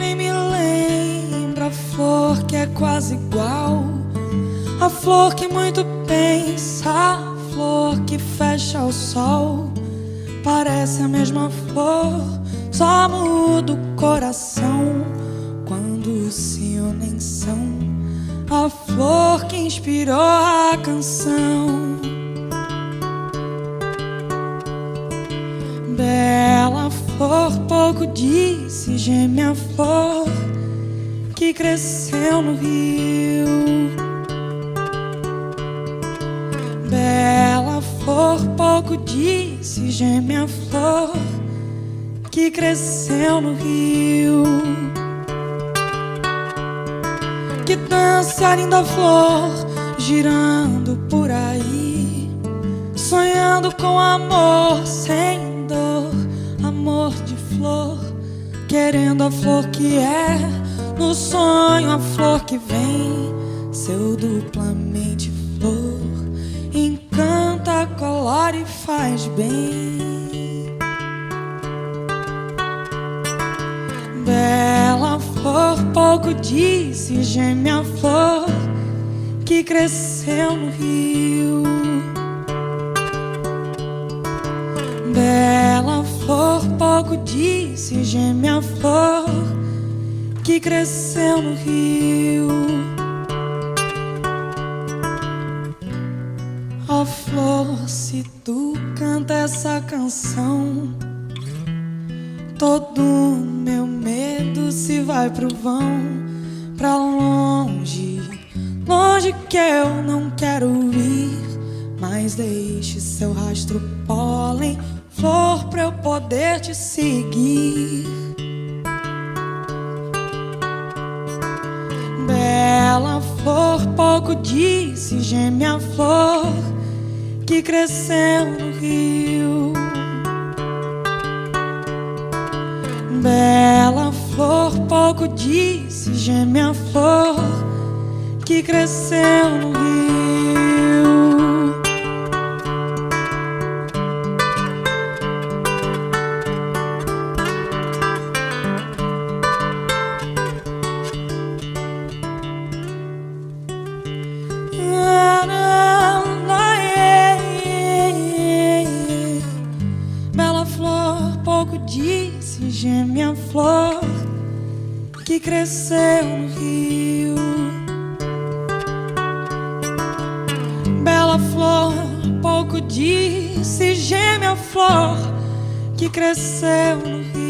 nem me lembra a flor que é quase igual, a flor que muito pensa, a flor que fecha o sol. Parece a mesma flor, só muda o coração quando se unem são. A flor que inspirou a canção. Bela flor, pouco disse, gêmea flor que cresceu no rio. Bela flor, pouco disse, gêmea flor que cresceu no rio. Que dança a linda flor, girando por aí, sonhando com amor sem dor, amor de flor, querendo a flor que é, no sonho a flor que vem, seu duplamente flor, encanta, colore e faz bem. Bela flor, pouco disse, gêmea flor que cresceu no rio. Bela flor, pouco disse, gêmea flor que cresceu no rio. Ó flor, se tu canta essa canção, todo meu medo se vai pro vão, pra longe, longe que eu não quero ir. Mas deixe seu rastro pólen, flor, pra eu poder te seguir. Bela flor, pouco disse, gêmea flor que cresceu no rio. Bela flor, pouco disse, gêmea flor que cresceu no rio. Bela flor, pouco disse, gêmea flor que cresceu no rio. Bela flor, pouco disse, gêmea flor que cresceu no rio.